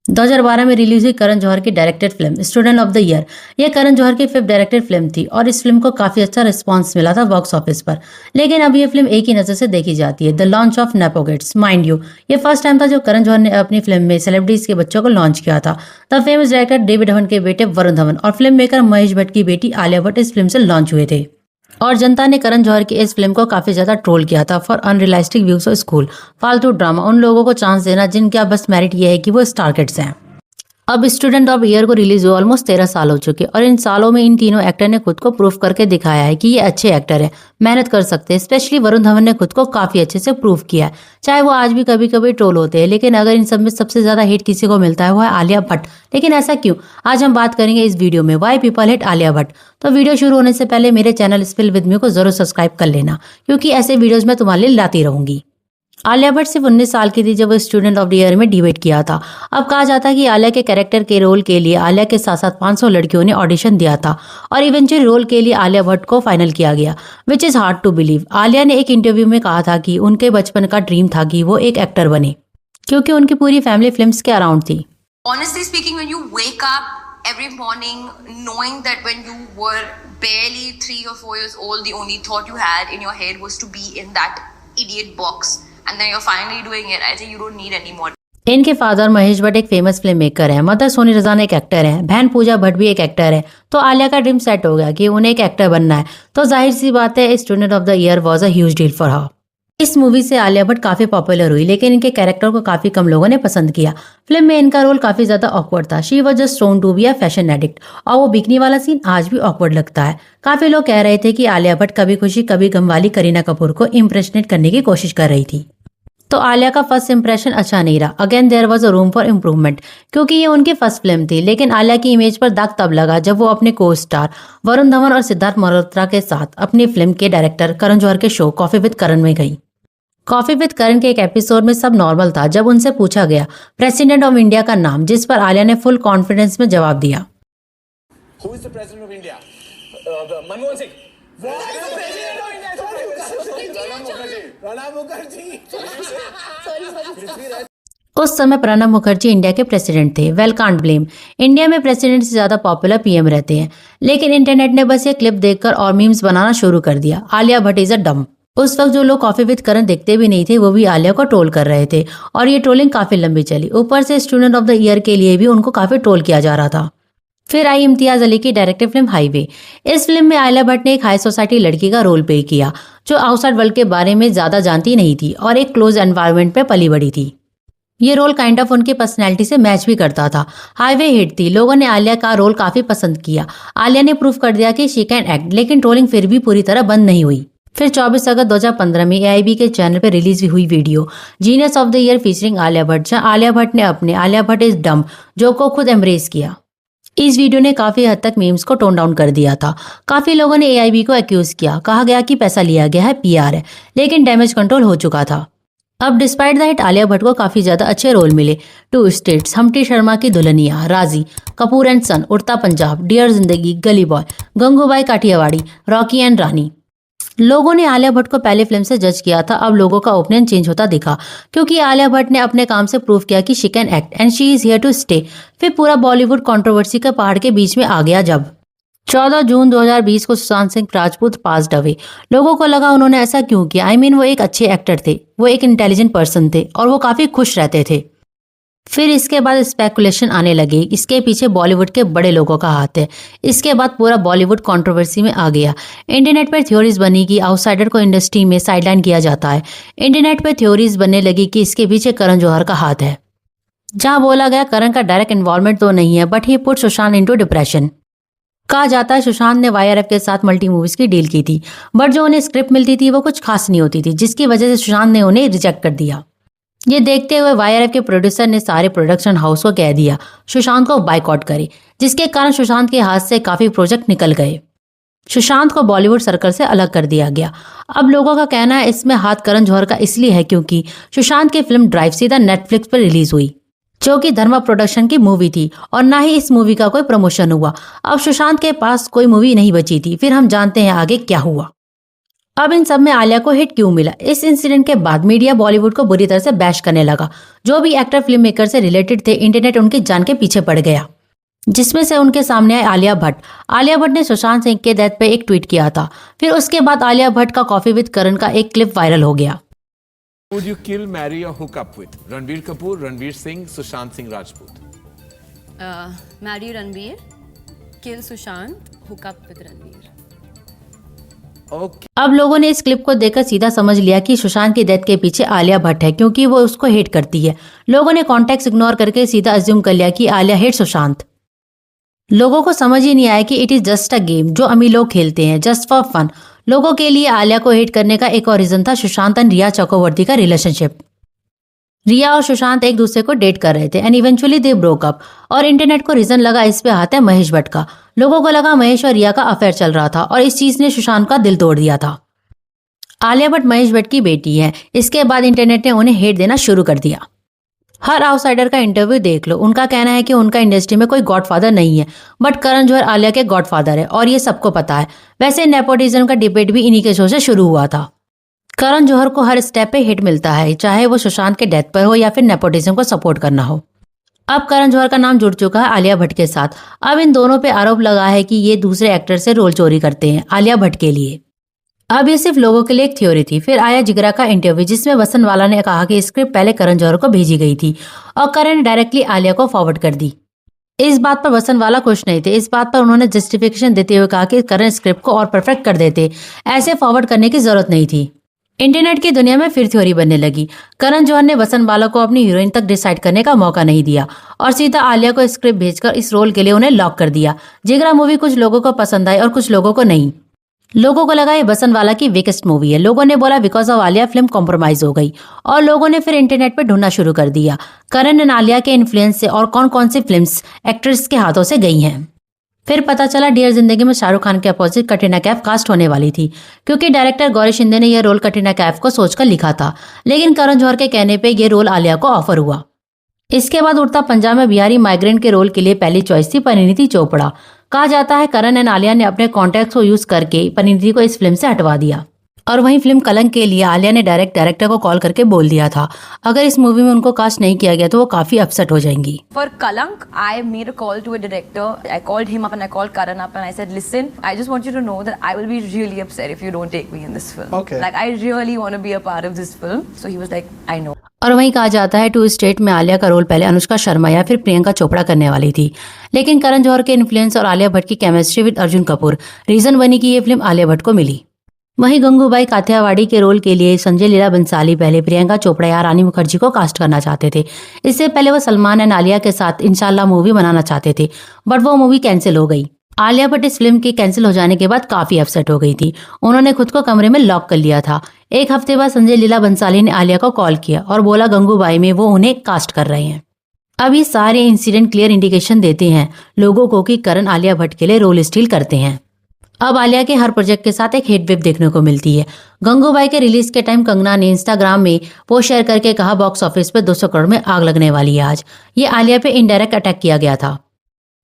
2012 में रिलीज हुई करण जौहर की directed film student of the year. यह करण जौहर की फिफ्थ डायरेक्टेड फिल्म थी और इस फिल्म को काफी अच्छा रिस्पांस मिला था बॉक्स ऑफिस पर। लेकिन अब यह फिल्म एक ही नजर से देखी जाती है, the launch of nepo kids. Mind you, ये फर्स्ट टाइम था जो करण जौहर ने अपनी फिल्म में सेलिब्रिटीज के बच्चों को लॉन्च किया था। The famous director David Dhawan के बेटे वरुण धवन और फिल्म मेकर महेश भट्ट की बेटी आलिया भट्ट इस फिल्म से लॉन्च हुए थे। और जनता ने करण जौहर की इस फिल्म को काफी ज्यादा ट्रोल किया था for unrealistic views of school, फालतू ड्रामा, उन लोगों को चांस देना जिनका बस मेरिट ये है कि वो स्टार किड्स हैं। अब स्टूडेंट ऑफ ईयर को रिलीज हुए ऑलमोस्ट 13 साल हो चुके और इन सालों में इन तीनों एक्टर ने खुद को प्रूव करके दिखाया है कि ये अच्छे एक्टर हैं, मेहनत कर सकते हैं। स्पेशली वरुण धवन ने खुद को काफी अच्छे से प्रूव किया है, चाहे वो आज भी कभी कभी ट्रोल होते हैं। लेकिन अगर इन सब में सबसे ज्यादा हिट किसी को मिलता है वो है आलिया भट्ट। लेकिन ऐसा क्यों, आज हम बात करेंगे इस वीडियो में, why people hit Alia Bhatt. तो वीडियो शुरू होने से पहले मेरे चैनल स्पिल विद मी को जरूर सब्सक्राइब कर लेना, क्योंकि ऐसे वीडियोज मैं तुम्हारे लिए लाती रहूंगी। आलिया भट्ट सिर्फ 19 साल की थी जब वो स्टूडेंट ऑफ द ईयर में डिबेट किया था। अब कहा जाता है कि आलिया के कैरेक्टर के रोल के लिए आलिया के साथ साथ 500 लड़कियों ने ऑडिशन दिया था और इवेंचुअली रोल के लिए आलिया भट्ट को फाइनल किया गया, which is hard to believe. Alia ने एक इंटरव्यू में कहा था कि उनके बचपन का ड्रीम था कि वो एक एक्टर बने, क्योंकि उनकी पूरी फैमिली फिल्म्स के अराउंड थी। Honestly speaking, when you wake up every morning knowing that when you were barely 3 or 4 years old, the only thought you had in your head was to be in that idiot box. And then you're finally doing it. I think you don't need any more. इनके father Mahesh Bhatt एक famous film maker है, mother Soni रजान एक actor है, बहन पूजा भट्ट भी एक actor है। तो आलिया का ड्रीम सेट हो गया कि उन्हें एक एक्टर बनना है, तो जाहिर सी बात है student of the year was a huge deal for her. इस मूवी से आलिया भट्ट काफी पॉपुलर हुई, लेकिन इनके कैरेक्टर को काफी कम लोगों ने पसंद किया। फिल्म में इनका रोल काफी ज्यादा ऑकवर्ड था। She was just shown to be a fashion addict, और वो बिकनी वाला सीन आज भी ऑकवर्ड लगता है। काफी लोग कह रहे थे कि आलिया भट्ट कभी खुशी कभी गम वाली करीना कपूर को इम्प्रेशनेट करने की कोशिश कर रही थी। तो आलिया का फर्स्ट इंप्रेशन अच्छा नहीं रहा। Again there was a room for improvement, क्योंकि ये उनकी फर्स्ट फिल्म थी। लेकिन आलिया की इमेज पर दाग तब लगा जब वो अपने को स्टार वरुण धवन और सिद्धार्थ मल्होत्रा के साथ अपनी फिल्म के डायरेक्टर करण जौहर के शो कॉफी विद करण में गई। कॉफी विद करण के एक एपिसोड में सब नॉर्मल था जब उनसे पूछा गया प्रेसिडेंट ऑफ इंडिया का नाम, जिस पर आलिया ने फुल कॉन्फिडेंस में जवाब दिया। Who is the president of India? Manmohan Singh. Pranab Mukherjee. उस समय प्रणब मुखर्जी इंडिया के प्रेसिडेंट थे। वेल कांट ब्लेम, इंडिया में प्रेसिडेंट से ज्यादा पॉपुलर पीएम रहते हैं। लेकिन इंटरनेट ने बस ये क्लिप देखकर और मीम्स बनाना शुरू कर दिया, आलिया भट्ट इज अ डम। उस वक्त जो लोग कॉफी विद करण देखते भी नहीं थे वो भी आलिया को ट्रोल कर रहे थे, और ये ट्रोलिंग काफी लंबी चली। ऊपर से स्टूडेंट ऑफ द ईयर के लिए भी उनको काफी ट्रोल किया जा रहा था। फिर आई इम्तियाज अली की डायरेक्टेड फिल्म हाईवे। इस फिल्म में आलिया भट्ट ने एक हाई सोसाइटी लड़की का रोल प्ले किया जो आउटसाइड वर्ल्ड के बारे में ज्यादा जानती नहीं थी और एक क्लोज एनवायरनमेंट में पली बड़ी थी। ये रोल काइंड ऑफ उनकी पर्सनैलिटी से मैच भी करता था। हाईवे हिट थी, लोगों ने आलिया का रोल काफी पसंद किया। आलिया ने प्रूव कर दिया कि शी कैन एक्ट, लेकिन ट्रोलिंग फिर भी पूरी तरह बंद नहीं हुई। फिर 24 अगस्त 2015 में AIB के चैनल पर रिलीज हुई video genius of the year featuring Alia Bhatt, जहां आलिया भट्ट ने अपने आलिया भट्ट इज डम जो को खुद एम्ब्रेस किया। इस वीडियो ने काफी हद तक मीम्स को टोन डाउन कर दिया था। काफी लोगों ने AIB को एक्यूज किया, कहा गया कि पैसा लिया गया है, PR है, लेकिन डैमेज कंट्रोल हो चुका था। अब despite the hit Alia Bhatt को काफी ज्यादा अच्छे रोल मिले। 2 स्टेट्स, हम्प्टी शर्मा की दुल्हनिया, राजी, कपूर एंड सन, उड़ता Punjab, dear Zindagi, Gully boy, Gangubai Kathiawadi, Rocky and Rani. लोगों ने आलिया भट्ट को पहले फिल्म से जज किया था, अब लोगों का ओपिनियन चेंज होता दिखा, क्योंकि आलिया भट्ट ने अपने काम से प्रूव किया कि she can act and she is here to stay. फिर पूरा बॉलीवुड कंट्रोवर्सी के पहाड़ के बीच में आ गया जब 14 जून 2020 को सुशांत सिंह राजपूत पास्ड अवे। लोगों को लगा उन्होंने ऐसा क्यों किया। वो एक अच्छे एक्टर थे, वो एक इंटेलिजेंट पर्सन थे और वो काफी खुश रहते थे। फिर इसके बाद स्पेकुलेशन आने लगे, इसके पीछे बॉलीवुड के बड़े लोगों का हाथ है। इसके बाद पूरा बॉलीवुड कंट्रोवर्सी में आ गया। इंटरनेट पर थ्योरीज बनी कि आउटसाइडर को इंडस्ट्री में साइडलाइन किया जाता है। इंटरनेट पर थ्योरीज बनने लगी कि इसके पीछे करण जौहर का हाथ है, जहां बोला गया करण का डायरेक्ट इन्वॉल्वमेंट तो नहीं है, but he put Sushant into depression. कहा जाता है सुशांत ने YRF के साथ मल्टी मूवीज की डील की थी, बट जो उन्हें स्क्रिप्ट मिलती थी वो कुछ खास नहीं होती थी, जिसकी वजह से सुशांत ने उन्हें रिजेक्ट कर दिया। ये देखते हुए YRF के प्रोड्यूसर ने सारे प्रोडक्शन हाउस को कह दिया सुशांत को बाइकआउट करे, जिसके कारण सुशांत के हाथ से काफी प्रोजेक्ट निकल गए। सुशांत को बॉलीवुड सर्कल से अलग कर दिया गया। अब लोगों का कहना है इसमें हाथ करण जौहर का इसलिए है क्योंकि सुशांत की फिल्म ड्राइव सीधा नेटफ्लिक्स पर रिलीज हुई, जो कि धर्मा प्रोडक्शन की मूवी थी, और ना ही इस मूवी का कोई प्रमोशन हुआ। अब सुशांत के पास कोई मूवी नहीं बची थी। फिर हम जानते हैं आगे क्या हुआ। अब इन सब में आलिया को हिट क्यों मिला? इस इंसिडेंट के बाद मीडिया बॉलीवुड को बुरी तरह से बैश करने लगा। जो भी एक्टर फिल्म मेकर से रिलेटेड थे, इंटरनेट उनकी जान के पीछे पड़ गया, जिसमें से उनके सामने आए आलिया भट्ट। आलिया भट्ट ने सुशांत सिंह के डेथ पे एक ट्वीट किया था। फिर उसके बाद आलिया भट्ट का कॉफी विद करण का एक क्लिप वायरल हो गया। Would you kill, marry or hook up with? Ranbir Kapoor, Ranveer Singh, Sushant Singh Rajput. Marry Ranveer, kill Sushant, hook up with Ranveer. Okay. अब लोगों ने इस क्लिप को देखकर सीधा समझ लिया कि सुशांत की डेथ के पीछे आलिया भट्ट है, क्योंकि वो उसको हेट करती है। लोगों ने कॉन्टेक्स्ट इग्नोर करके सीधा अज्यूम कर लिया कि आलिया हेट सुशांत। लोगों को समझ ही नहीं आया कि it is just a game जो अमीर लोग खेलते हैं, जस्ट फॉर फन। लोगों के लिए आलिया को हेट करने का एक और रीजन था सुशांत एंड रिया चक्रवर्ती का रिलेशनशिप। रिया और सुशांत एक दूसरे को डेट कर रहे थे and eventually they broke up. और इंटरनेट को रीजन लगा इस पे हाथ है महेश भट्ट का। लोगों को लगा महेश और रिया का अफेयर चल रहा था और इस चीज ने सुशांत का दिल तोड़ दिया था। आलिया भट्ट महेश भट्ट की बेटी है। इसके बाद इंटरनेट ने उन्हें हेट देना शुरू कर दिया। हर आउटसाइडर का इंटरव्यू देख लो, उनका कहना है कि उनका इंडस्ट्री में कोई गॉडफादर नहीं है, बट करण जौहर आलिया के गॉडफादर है और ये सबको पता है। वैसे नेपोटिज्म का डिबेट भी इन्हीं के शो से शुरू हुआ था। करण जौहर को हर स्टेप पे हिट मिलता है, चाहे वो सुशांत के डेथ पर हो या फिर नेपोटिज्म को सपोर्ट करना हो। अब करण जौहर का नाम जुड़ चुका है आलिया भट्ट के साथ। अब इन दोनों पे आरोप लगा है कि ये दूसरे एक्टर से रोल चोरी करते हैं आलिया भट्ट के लिए। अब ये सिर्फ लोगों के लिए एक थ्योरी थी। फिर आया जिगरा का इंटरव्यू, जिसमें वसंतवाला ने कहा कि स्क्रिप्ट पहले करण जौहर को भेजी गई थी और करण ने डायरेक्टली आलिया को फॉरवर्ड कर दी। इस बात पर वसंतवाला खुश नहीं थे। इस बात पर उन्होंने जस्टिफिकेशन देते हुए कहा कि करण स्क्रिप्ट को और परफेक्ट कर देते, ऐसे फॉरवर्ड करने की जरूरत नहीं थी। इंटरनेट की दुनिया में फिर थ्योरी बनने लगी। करण जौहर ने वसंतवाला को अपनी हीरोइन तक डिसाइड करने का मौका नहीं दिया और सीधा आलिया को स्क्रिप्ट भेजकर इस रोल के लिए उन्हें लॉक कर दिया। जिगरा मूवी कुछ लोगों को पसंद आई और कुछ लोगों को नहीं। लोगों को लगा ये वसंतवाला की वीकेस्ट मूवी है। लोगों ने बोला because of Alia film compromise हो गई और लोगों ने फिर इंटरनेट पर ढूंढना शुरू कर दिया करण एंड आलिया के इन्फ्लुएंस से और कौन कौन सी फिल्म्स एक्ट्रेस के हाथों से गई हैं। फिर पता चला डियर जिंदगी में शाहरुख खान के अपोजिट कटरीना कैफ कास्ट होने वाली थी, क्योंकि डायरेक्टर गौरी शिंदे ने यह रोल कटरीना कैफ को सोचकर लिखा था, लेकिन करण जौहर के कहने पे ये रोल आलिया को ऑफर हुआ। इसके बाद उड़ता पंजाब में बिहारी माइग्रेंट के रोल के लिए पहली चॉइस थी परिणीति चोपड़ा। कहा जाता है करण एंड आलिया ने अपने कॉन्टैक्ट को यूज करके परिणीति को इस फिल्म से हटवा दिया। और वहीं फिल्म कलंक के लिए आलिया ने डायरेक्टर को कॉल करके बोल दिया था अगर इस मूवी में उनको कास्ट नहीं किया गया तो वो काफी अपसेट हो जाएंगी। For Kalank, I made a call to a director. I called him up and I called Karan up and I said, listen, I just want you to know that I will be really upset if you don't take me in this film. Okay. Like, I really want to be a part of this film. So he was like, I know. और वहीं कहा जाता है 2 state में आलिया का role पहले अनुष्का शर्मा या फिर प्रियंका चोपड़ा करने वाली थी, लेकिन करण जौहर के इन्फ्लुएंस और आलिया भट्ट की chemistry with Arjun Kapoor reason बनी कि ये फिल्म आलिया भट्ट को मिली। वहीं गंगूबाई काठियावाड़ी के रोल के लिए संजय लीला बंसाली पहले प्रियंका चोपड़ा या रानी मुखर्जी को कास्ट करना चाहते थे। इससे पहले वो सलमान एंड आलिया के साथ इंशाल्लाह मूवी बनाना चाहते थे, बट वो मूवी कैंसिल हो गई। आलिया भट्ट इस फिल्म के कैंसिल हो जाने के बाद काफी अपसेट हो गई थी। उन्होंने खुद को कमरे में लॉक कर लिया था। एक हफ्ते बाद संजय लीला बंसाली ने आलिया को कॉल किया और बोला गंगूबाई में वो उन्हें कास्ट कर रहे हैं। अब ये सारे इंसिडेंट क्लियर इंडिकेशन देते हैं लोगों को कि करण आलिया भट्ट के लिए रोल स्टील करते हैं। अब आलिया के हर प्रोजेक्ट के साथ एक हिट वेव देखने को मिलती है। गंगूबाई के रिलीज के टाइम कंगना ने इंस्टाग्राम में पोस्ट शेयर करके कहा बॉक्स ऑफिस पे 200 करोड़ में आग लगने वाली है आज। ये आलिया पे इनडायरेक्ट अटैक किया गया था।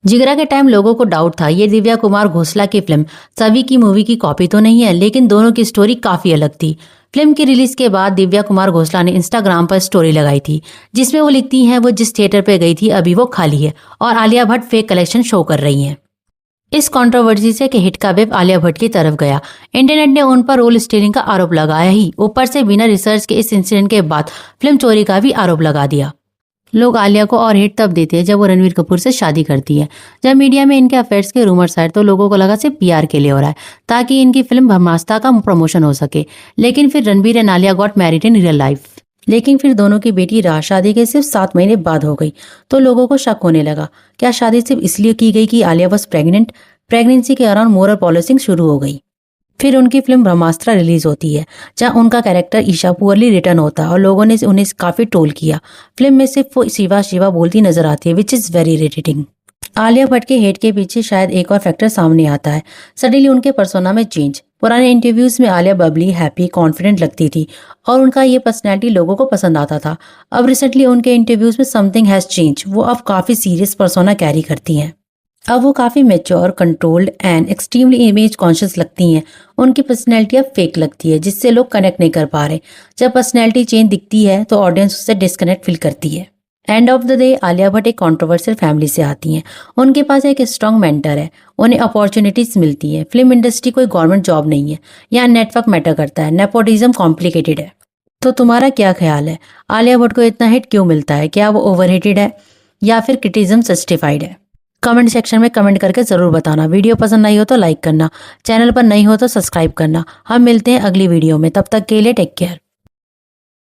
जिगरा के टाइम लोगों को डाउट था ये दिव्या कुमार घोषला की फिल्म सभी की मूवी की कॉपी तो नहीं है, लेकिन दोनों की स्टोरी काफी अलग थी। फिल्म की रिलीज के बाद दिव्या कुमार घोषला ने इंस्टाग्राम पर स्टोरी लगाई थी जिसमें वो लिखती हैं वो जिस थिएटर पे गई थी अभी वो खाली है और Alia Bhatt fake collection show कर रही हैं। इस कंट्रोवर्सी से कि हिट का वेब आलिया भट्ट की तरफ गया। इंटरनेट ने उन पर रोल स्टीलिंग का आरोप लगाया ही, ऊपर से बिना रिसर्च के इस इंसिडेंट के बाद फिल्म चोरी का भी आरोप लगा दिया। लोग आलिया को और हिट तब देते हैं जब वो रणवीर कपूर से शादी करती है। जब मीडिया में इनके अफेयर्स के रूमर्स आए तो लोगों को लगा सिर्फ पीआर के लिए हो रहा है ताकि इनकी फिल्म ब्रह्मास्त्र का प्रमोशन हो सके। लेकिन फिर Ranveer and Alia got married in real life. लेकिन फिर दोनों की बेटी राह शादी के सिर्फ 7 महीने बाद हो गई तो लोगों को शक होने लगा क्या शादी सिर्फ इसलिए की गई कि आलिया वॉज प्रेग्नेंट। प्रेगनेंसी के दौरान मोरल पॉलिसिंग शुरू हो गई। फिर उनकी फिल्म ब्रह्मास्त्र रिलीज होती है जहां उनका कैरेक्टर ईशा पुअरली रिटर्न होता है और लोगों ने उन्हें काफी ट्रोल किया। फिल्म में सिर्फ वो शिवा शिवा बोलती नजर आती है which is very irritating. Alia Bhatt के हेट के पीछे शायद एक और फैक्टर सामने आता है, सडनली उनके पर्सोना में चेंज। पुराने इंटरव्यूज में आलिया बबली, हैप्पी, कॉन्फिडेंट लगती थी और उनका ये पर्सनैलिटी लोगों को पसंद आता था। अब रिसेंटली उनके इंटरव्यूज में समथिंग हैज चेंज। वो अब काफी सीरियस पर्सोना कैरी करती हैं। अब वो काफ़ी mature, controlled and extremely image conscious लगती हैं। उनकी पर्सनैलिटी अब फेक लगती है, जिससे लोग कनेक्ट नहीं कर पा रहे। जब पर्सनैलिटी चेंज दिखती है तो ऑडियंस उससे डिस्कनेक्ट फील करती है। End of the day Alia Bhatt एक कॉन्ट्रोवर्शियल फैमिली से आती हैं। उनके पास एक स्ट्रॉन्ग मेंटर है, उन्हें अपॉर्चुनिटीज मिलती है। फिल्म इंडस्ट्री कोई गवर्नमेंट जॉब नहीं है, यहाँ नेटवर्क मैटर करता है, नेपोटिज्म कॉम्प्लिकेटेड है। तो तुम्हारा क्या ख्याल है, आलिया भट्ट को इतना हिट क्यों मिलता है? क्या वो ओवररेटेड है या फिर क्रिटिसिज्म जस्टिफाइड है? कमेंट सेक्शन में कमेंट करके ज़रूर बताना। वीडियो पसंद आई हो तो लाइक करना, चैनल पर नहीं हो तो सब्सक्राइब करना। हम मिलते हैं अगली वीडियो में, तब तक के लिए टेक केयर।